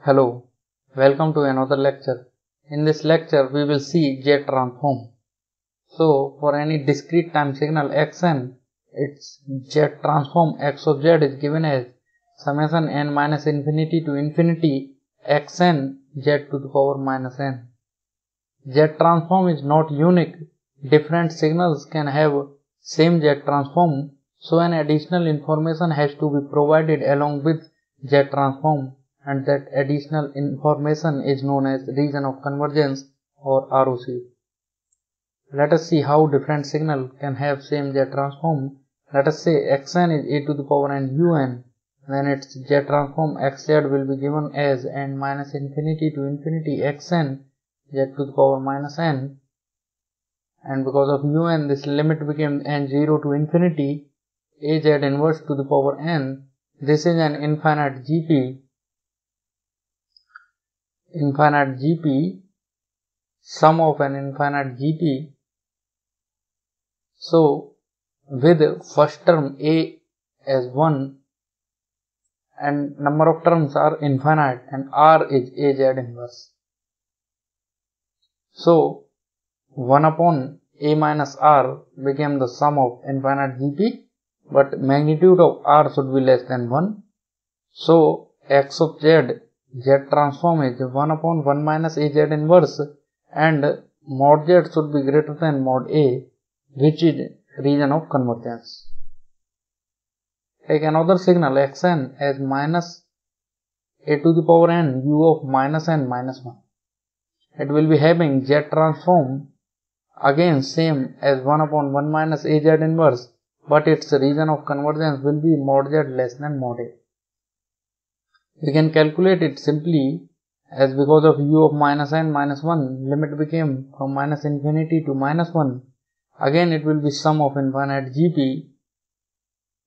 Hello, welcome to another lecture. In this lecture, we will see Z transform. So, for any discrete time signal xn, its Z transform x of z is given as summation n minus infinity to infinity xn z to the power minus n. Z transform is not unique. Different signals can have same Z transform, so an additional information has to be provided along with Z transform, and that additional information is known as region of convergence or ROC. Let us see how different signal can have same Z transform. Let us say xn is a to the power n un, then its Z transform xz will be given as n minus infinity to infinity xn z to the power minus n, and because of un this limit became n0 to infinity az inverse to the power n. This is an infinite GP, sum of an infinite GP. So with first term a as 1 and number of terms are infinite and r is az inverse. So 1 upon a minus r became the sum of infinite GP, but magnitude of r should be less than 1. So x of z transform is 1 upon 1 minus az inverse, and mod z should be greater than mod a, which is region of convergence. Take another signal xn as minus a to the power n u of minus n minus 1. It will be having z transform again same as 1 upon 1 minus az inverse, but its region of convergence will be mod z less than mod a. We can calculate it simply as because of u of minus n minus 1 limit became from minus infinity to minus 1. Again it will be sum of infinite GP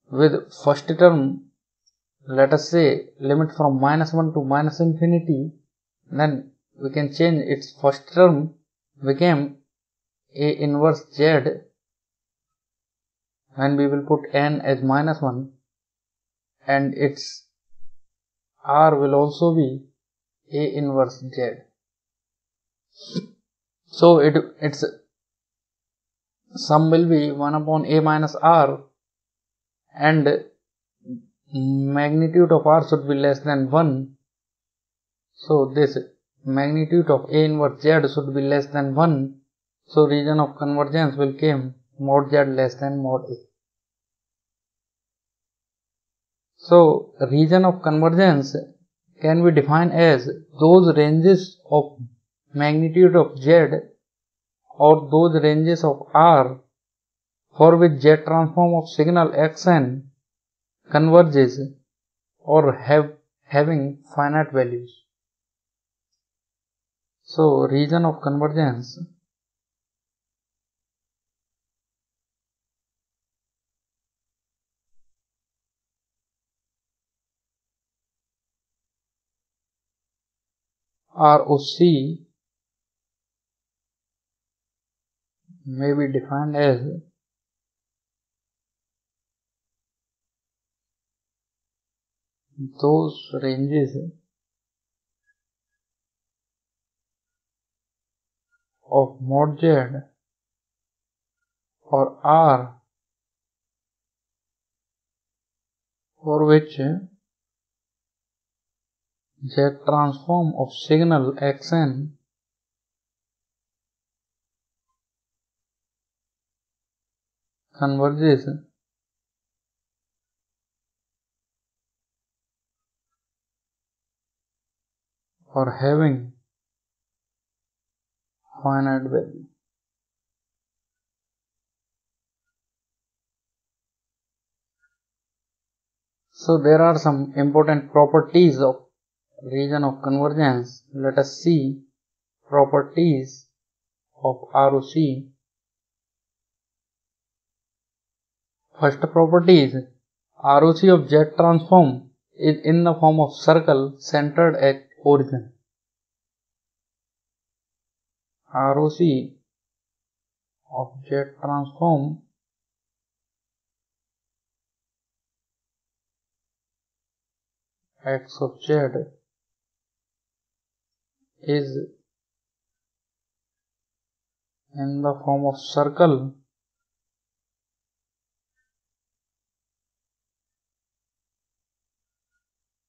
with first term, let us say limit from minus 1 to minus infinity, then we can change its first term became a inverse z, and we will put n as minus 1, and its r will also be a inverse z. So its sum will be 1 upon a minus r, and magnitude of r should be less than 1. So this magnitude of a inverse z should be less than 1. So region of convergence will come mod z less than mod a. So region of convergence can be defined as those ranges of magnitude of z or those ranges of r for which z transform of signal xn converges or having finite values. So region of convergence ROC may be defined as those ranges of mod z or r for which z transform of signal xn converges or having finite value. So there are some important properties of region of convergence. Let us see properties of ROC. First property is ROC of Z transform is in the form of circle centered at origin. ROC of Z transform x of z is in the form of circle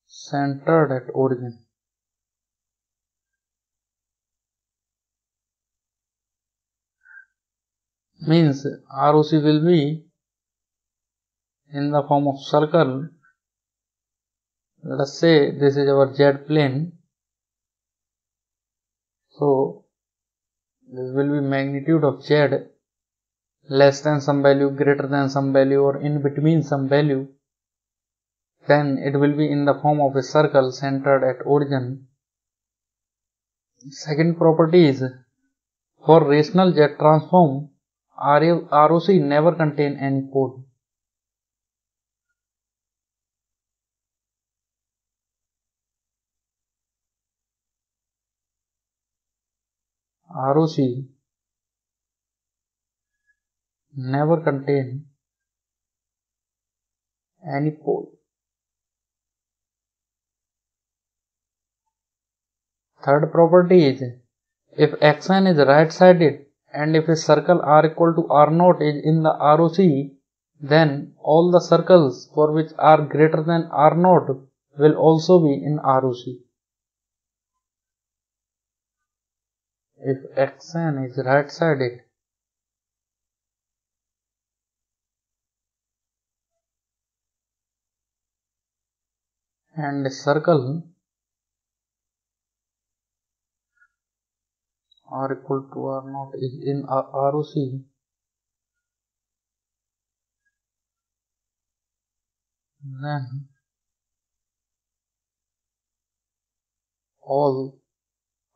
centered at origin. Means ROC will be in the form of circle. Let us say this is our Z plane. So this will be magnitude of Z less than some value, greater than some value, or in between some value. Then it will be in the form of a circle centered at origin. Second property is, for rational Z transform, ROC never contain any pole. ROC never contain any pole. Third property is, if xn is right sided and if a circle R equal to R0 is in the ROC, then all the circles for which R greater than R0 will also be in ROC. If xn is right sided and a circle R equal to R0 is in ROC, then all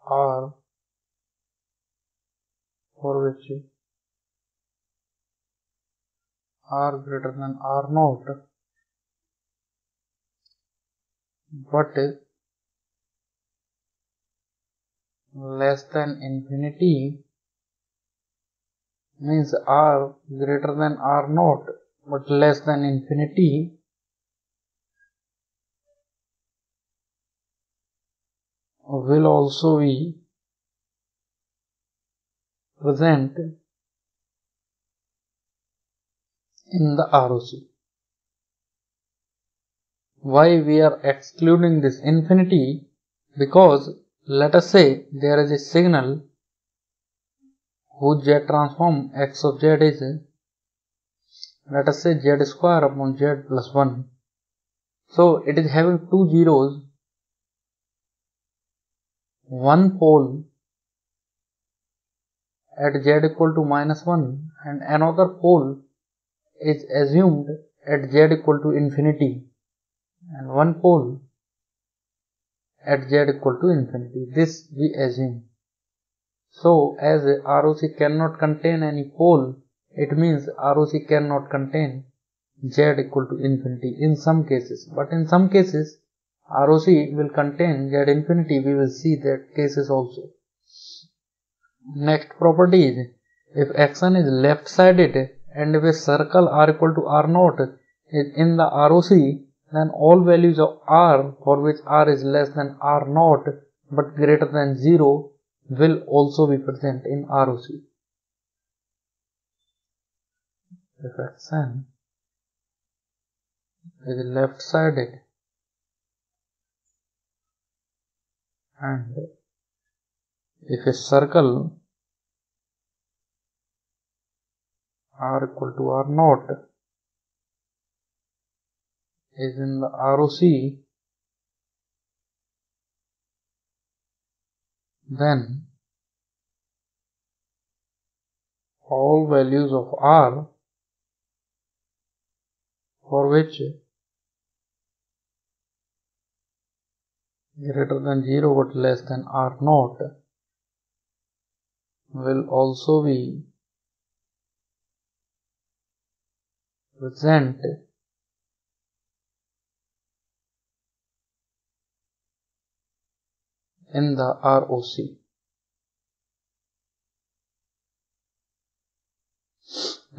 R for which R greater than R0 but less than infinity, means R greater than R0 but less than infinity, will also be present in the ROC. Why we are excluding this infinity? Because let us say there is a signal whose Z transform x of z is, let us say z square upon z plus 1. So it is having two zeros, one pole at z equal to minus 1 and another pole is assumed at z equal to infinity and one pole at z equal to infinity. This we assume. So as ROC cannot contain any pole, it means ROC cannot contain z equal to infinity in some cases, but in some cases ROC will contain z infinity. We will see that cases also. Next property is, if xn is left sided and if a circle R equal to R0 is in the ROC, then all values of R for which R is less than R0 but greater than 0 will also be present in ROC. If xn is left sided and if a circle R equal to R0 is in the ROC, then all values of R for which greater than 0 but less than R0 will also be present in the ROC.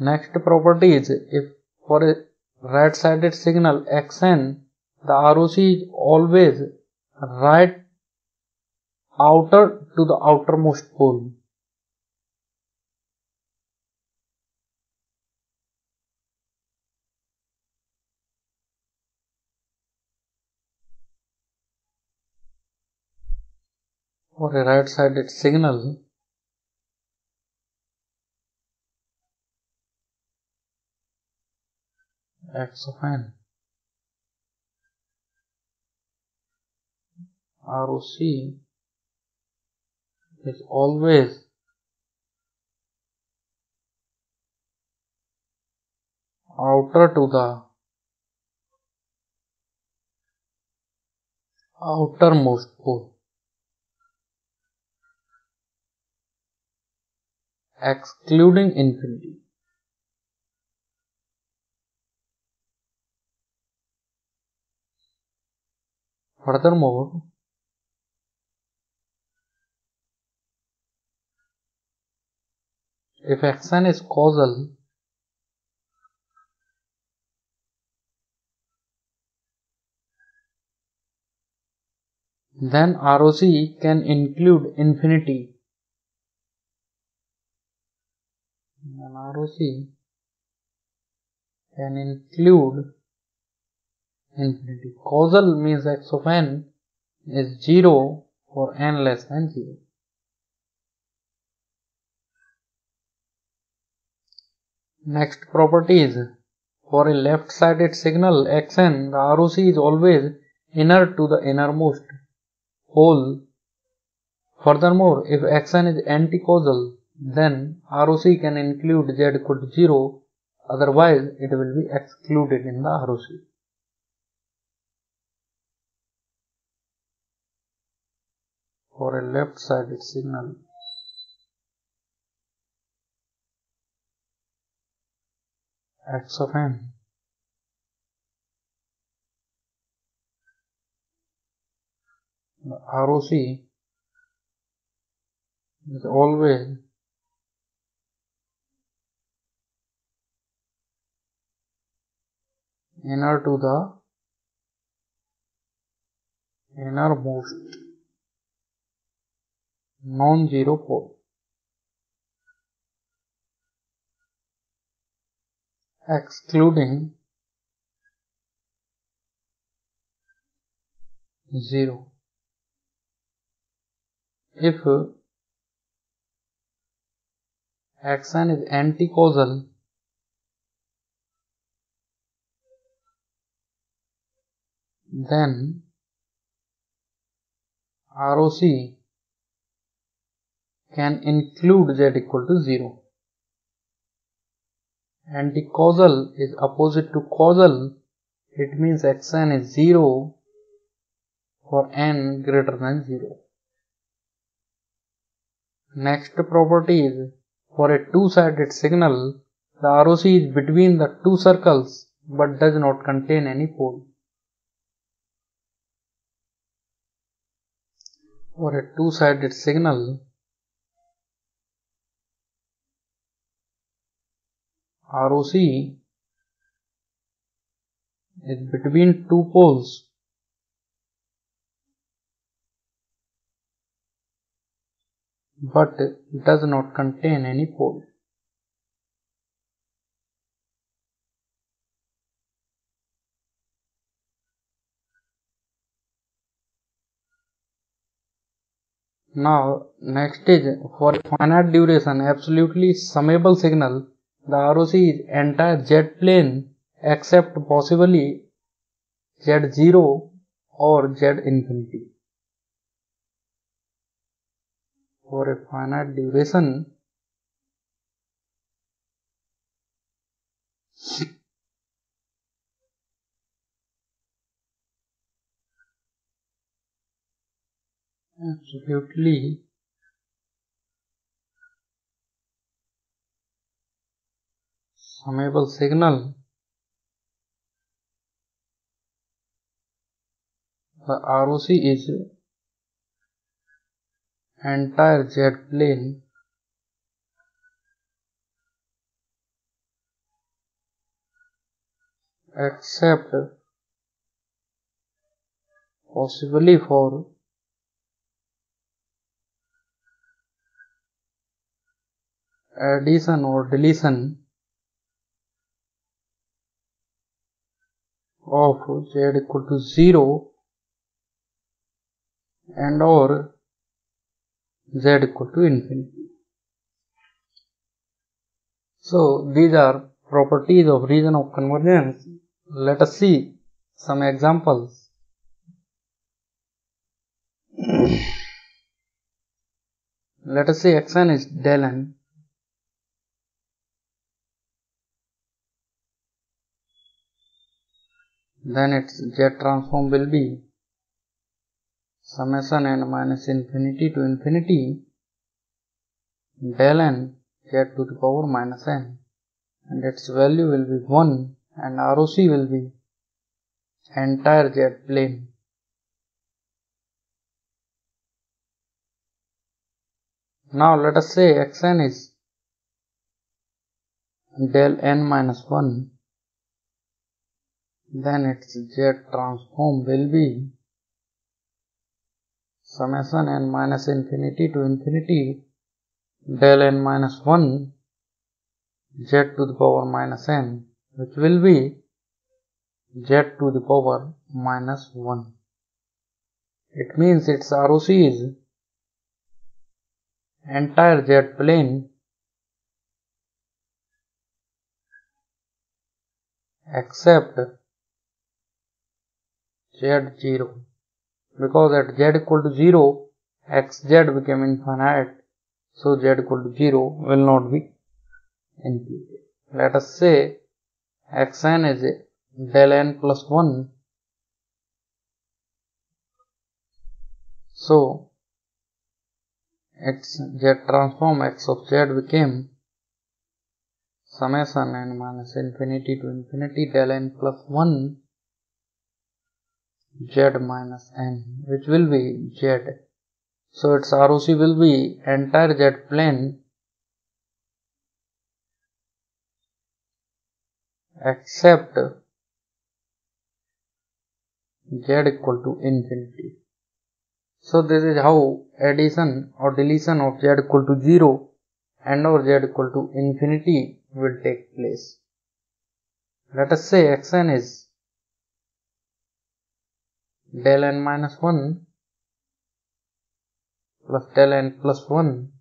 Next property is, if for a right sided signal xn the ROC is always right outer to the outermost pole. For a right-sided signal, x of n, ROC is always outer to the outermost pole, excluding infinity. Furthermore, if xn is causal, then ROC can include infinity. And ROC can include infinity. Causal means x of n is 0 for n less than 0. Next property is, for a left-sided signal xn, the ROC is always inner to the innermost pole. Furthermore, if xn is anti-causal, then ROC can include z equal to 0, otherwise it will be excluded in the ROC. For a left-sided signal, x of n, the ROC is always inner to the innermost non-zero pole, excluding 0. If xn is anti-causal, then ROC can include z equal to 0. Anti-causal is opposite to causal. It means xn is 0 for n greater than 0. Next property is, for a two-sided signal, the ROC is between the two circles but does not contain any pole. For a two-sided signal, ROC is between two poles but does not contain any pole. Now, next is, for a finite duration absolutely summable signal, the ROC is entire z-plane except possibly z0 or z infinity. For a finite duration, absolutely summable signal, the ROC is entire z-plane except possibly for addition or deletion of z equal to 0 and or z equal to infinity. So these are properties of region of convergence. Let us see some examples. Let us say xn is del n. Then its z transform will be summation n minus infinity to infinity del n z to the power minus n, and its value will be 1, and ROC will be entire z plane. Now let us say xn is del n minus 1, then its z transform will be summation n minus infinity to infinity del n minus 1 z to the power minus n, which will be z to the power minus 1. It means its ROC is entire z plane except z0, because at z equal to 0 xz became infinite, so z equal to 0 will not be included. Let us say xn is del n plus 1, so its z transform x of z became summation n minus infinity to infinity del n plus 1 z minus n, which will be z. So its ROC will be entire z plane except z equal to infinity. So this is how addition or deletion of z equal to 0 and or z equal to infinity will take place. Let us say xn is del n minus 1 plus del n plus 1.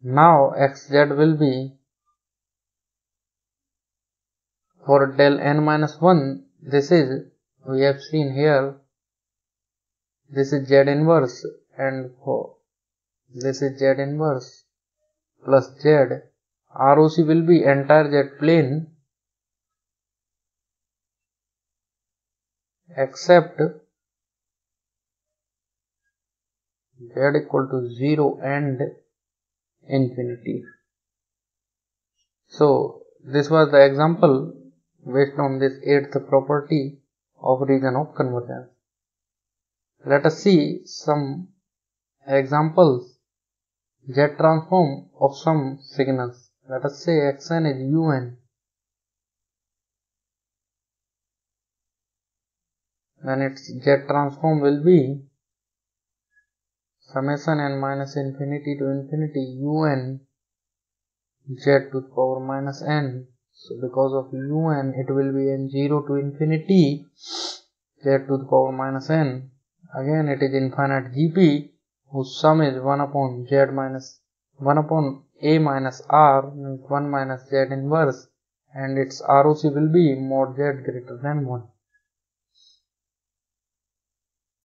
Now xz will be, for del n minus 1, this is, we have seen here, this is z inverse, and for this is z inverse plus z. ROC will be entire z plane except z equal to 0 and infinity. So this was the example based on this 8th property of region of convergence. Let us see some examples. Z transform of some signals. Let us say xn is un. Then its z transform will be summation n minus infinity to infinity un z to the power minus n. So because of un, it will be n0 to infinity z to the power minus n. Again it is infinite GP, whose sum is 1 upon z minus 1 upon a minus r, means 1 minus z inverse, and its ROC will be mod z greater than 1.